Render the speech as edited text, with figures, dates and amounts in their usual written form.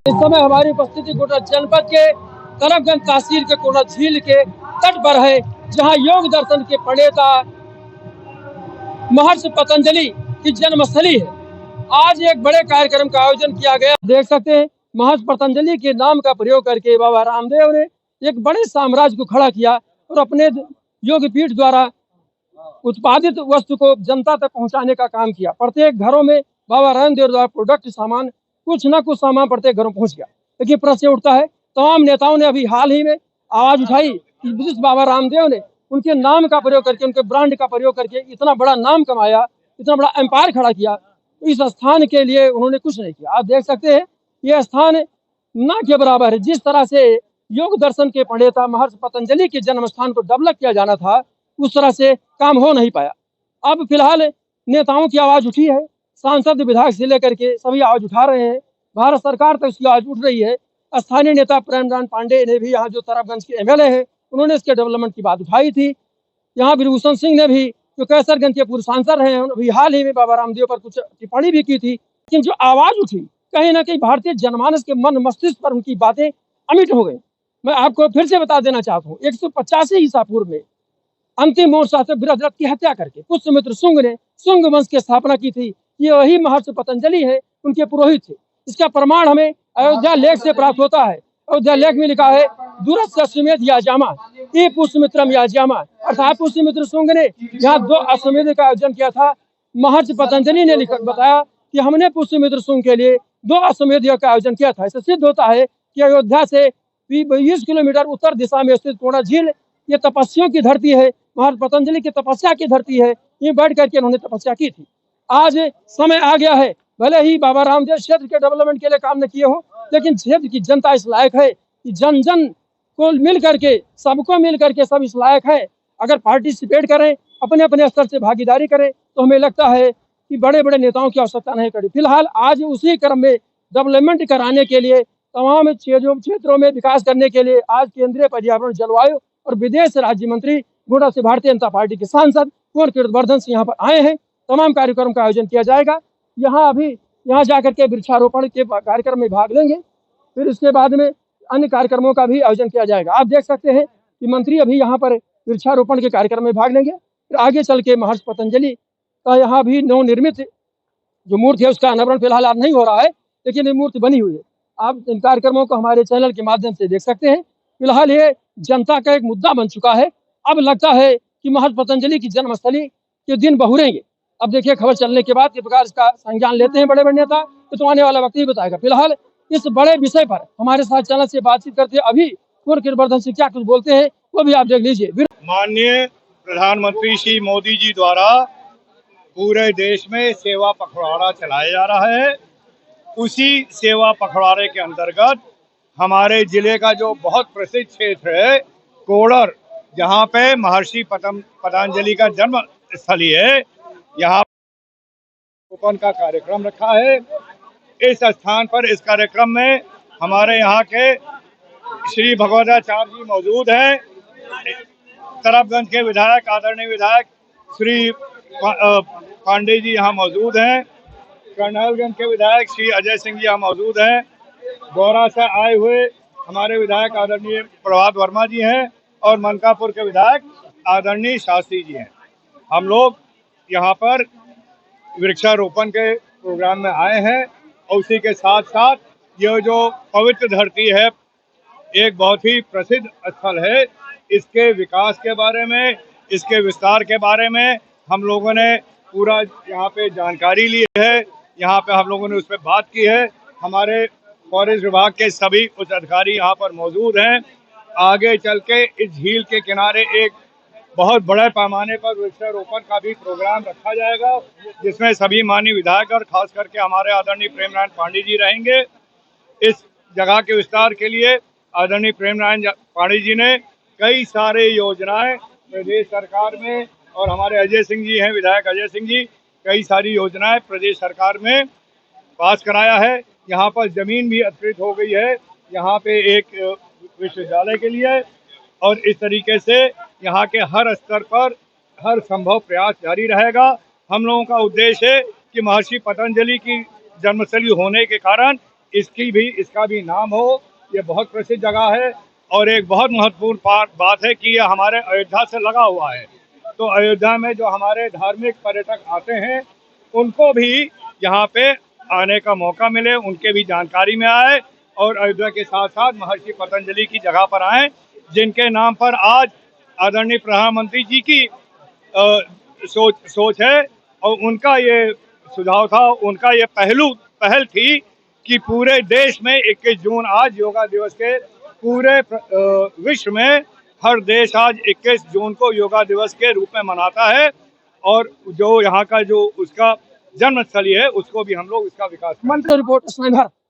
इस समय हमारी उपस्थिति गोड्डा जनपद के तरफगंज तहसील के कोना झील के तट पर है, जहां योग दर्शन के प्रणेता महर्षि पतंजलि की जन्मस्थली है। आज एक बड़े कार्यक्रम का आयोजन किया गया। देख सकते हैं, महर्षि पतंजलि के नाम का प्रयोग करके बाबा रामदेव ने एक बड़े साम्राज्य को खड़ा किया और अपने योग पीठ द्वारा उत्पादित वस्तु को जनता तक पहुंचाने का काम किया। प्रत्येक घरों में बाबा रामदेव द्वारा प्रोडक्ट सामान कुछ न कुछ सामान प्रत्येक घरों पहुंच गया। लेकिन प्रश्न उठता है, तमाम नेताओं ने अभी हाल ही में आवाज उठाई कि जिस बाबा रामदेव ने उनके नाम का प्रयोग करके, उनके ब्रांड का प्रयोग करके इतना बड़ा नाम कमाया, इतना बड़ा एम्पायर खड़ा किया, इस स्थान के लिए उन्होंने कुछ नहीं किया। आप देख सकते हैं, यह स्थान न के बराबर है। जिस तरह से योग दर्शन के प्रणेता महर्षि पतंजलि के जन्म स्थान को डेवलप किया जाना था, उस तरह से काम हो नहीं पाया। अब फिलहाल नेताओं की आवाज उठी है, सांसद विधायक से लेकर के सभी आवाज उठा रहे हैं, भारत सरकार तक उसकी आवाज उठ रही है। स्थानीय नेता प्रेमनाथ पांडे ने भी, यहाँ जो तरफगंज के एमएलए है, उन्होंने इसके डेवलपमेंट की बात उठाई थी। यहाँ ब्रिभूषण सिंह ने भी, जो कैसरगंज के पूर्व सांसद रहे हैं, अभी हाल ही में बाबा रामदेव पर कुछ टिप्पणी भी की थी। लेकिन जो आवाज उठी, कहीं ना कहीं भारतीय जनमानस के मन मस्तिष्क पर उनकी बातें अमिट हो गई। मैं आपको फिर से बता देना चाहता हूँ, 185 ईसा पूर्व में अंतिम मोर्चा से बृहद्रथ की हत्या करके पुष्यमित्र शुंग ने शुंग वंश की स्थापना की थी। ये वही महर्षि पतंजलि है, उनके पुरोहित थे। इसका प्रमाण हमें अयोध्या लेख से प्राप्त होता है। अयोध्या लेख में लिखा है, दूरस्थ अश्वमेध याजामा ये पुष्यमित्रम याजामा, अर्थात पुष्यमित्र शुंग ने यहाँ 2 अश्वमेध का आयोजन किया था। महर्षि पतंजलि ने बताया कि हमने पुष्यमित्र शुंग के लिए 2 अश्वमेध का आयोजन किया था। इससे सिद्ध होता है कि अयोध्या से 20 किलोमीटर उत्तर दिशा में स्थित कोना झील ये तपस्याओं की धरती है, महर्षि पतंजलि की तपस्या की धरती है। ये बैठ करके उन्होंने तपस्या की थी। आज समय आ गया है, भले ही बाबा रामदेव क्षेत्र के डेवलपमेंट के लिए काम न किए हो, लेकिन क्षेत्र की जनता इस लायक है कि जन जन को मिल करके, सबको मिल करके सब इस लायक है। अगर पार्टिसिपेट करें, अपने अपने स्तर से भागीदारी करें, तो हमें लगता है कि बड़े बड़े नेताओं की आवश्यकता नहीं पड़ी। फिलहाल आज उसी क्रम में डेवलपमेंट कराने के लिए, तमाम क्षेत्रों में विकास करने के लिए आज केंद्रीय पर्यावरण, जलवायु और विदेश राज्य मंत्री गोड्डा से भारतीय जनता पार्टी के सांसद कुंवर कीर्तिवर्धन सिंह यहाँ पर आए हैं। तमाम कार्यक्रम का आयोजन किया जाएगा। यहाँ जाकर के वृक्षारोपण के कार्यक्रम में भाग लेंगे, फिर उसके बाद में अन्य कार्यक्रमों का भी आयोजन किया जाएगा। आप देख सकते हैं कि मंत्री अभी यहाँ पर वृक्षारोपण के कार्यक्रम में भाग लेंगे, फिर आगे चल के महर्षि पतंजलि का यहाँ भी नवनिर्मित जो मूर्ति है उसका अनावरण फिलहाल आज नहीं हो रहा है, लेकिन ये मूर्ति बनी हुई है। आप इन कार्यक्रमों को हमारे चैनल के माध्यम से देख सकते हैं। फिलहाल ये जनता का एक मुद्दा बन चुका है। अब लगता है कि महर्षि पतंजलि की जन्मस्थली के दिन बहुरेंगे। अब देखिए, खबर चलने के बाद किस प्रकार इसका संज्ञान लेते हैं बड़े बड़े नेता, तो आने वाला वक्त ही बताएगा। फिलहाल इस बड़े विषय पर हमारे साथ चैनल से बातचीत करते हैं अभी कुंवर कीर्तिवर्धन सिंह क्या कुछ बोलते हैं, वो भी आप देख लीजिए। माननीय प्रधानमंत्री श्री मोदी जी द्वारा पूरे देश में सेवा पखवाड़ा चलाया जा रहा है। उसी सेवा पखवाड़े के अंतर्गत हमारे जिले का जो बहुत प्रसिद्ध क्षेत्र है कोडर, जहाँ पे महर्षि पतंजलि का जन्म स्थली है, यहाँ रोपण का कार्यक्रम रखा है। इस स्थान पर इस कार्यक्रम में हमारे यहाँ के श्री भगवताचार्य जी मौजूद हैं, तरफगंज के विधायक, आदरणीय विधायक श्री पांडे जी यहाँ मौजूद हैं, कर्नलगंज के विधायक श्री अजय सिंह जी यहाँ मौजूद हैं, गौरा से आए हुए हमारे विधायक आदरणीय प्रभात वर्मा जी हैं, और मनकापुर के विधायक आदरणीय शास्त्री जी हैं। हम लोग यहाँ पर वृक्षारोपण के प्रोग्राम में आए हैं, और उसी के साथ साथ यह जो पवित्र धरती है, एक बहुत ही प्रसिद्ध स्थल है, इसके विकास के बारे में, इसके विस्तार के बारे में हम लोगों ने पूरा यहाँ पे जानकारी ली है। यहाँ पे हम लोगों ने उस पर बात की है। हमारे फॉरेस्ट विभाग के सभी उच्च अधिकारी यहाँ पर मौजूद हैं। आगे चल के इस झील के किनारे एक बहुत बड़े पैमाने पर वृक्षारोपण का भी प्रोग्राम रखा जाएगा, जिसमें सभी माननीय विधायक और खास करके हमारे आदरणीय प्रेमनाथ पांडे जी रहेंगे। इस जगह के विस्तार के लिए आदरणीय प्रेमनाथ पांडे जी ने कई सारे योजनाएं प्रदेश सरकार में, और हमारे अजय सिंह जी हैं, विधायक अजय सिंह जी, कई सारी योजनाएं प्रदेश सरकार में पास कराया है। यहाँ पर जमीन भी अधिकृत हो गई है यहाँ पे एक विश्वविद्यालय के लिए, और इस तरीके से यहाँ के हर स्तर पर हर संभव प्रयास जारी रहेगा। हम लोगों का उद्देश्य है कि महर्षि पतंजलि की जन्मस्थली होने के कारण इसका भी नाम हो। ये बहुत प्रसिद्ध जगह है और एक बहुत महत्वपूर्ण बात है कि ये हमारे अयोध्या से लगा हुआ है। तो अयोध्या में जो हमारे धार्मिक पर्यटक आते हैं उनको भी यहाँ पे आने का मौका मिले, उनके भी जानकारी में आए और अयोध्या के साथ साथ महर्षि पतंजलि की जगह पर आए, जिनके नाम पर आज आदरणीय प्रधानमंत्री जी की सोच है और उनका ये सुझाव था, उनका ये पहल थी कि पूरे देश में 21 जून आज योगा दिवस के पूरे विश्व में हर देश आज 21 जून को योगा दिवस के रूप में मनाता है और जो यहाँ का जो उसका जन्मस्थली है उसको भी हम लोग इसका विकास रिपोर्ट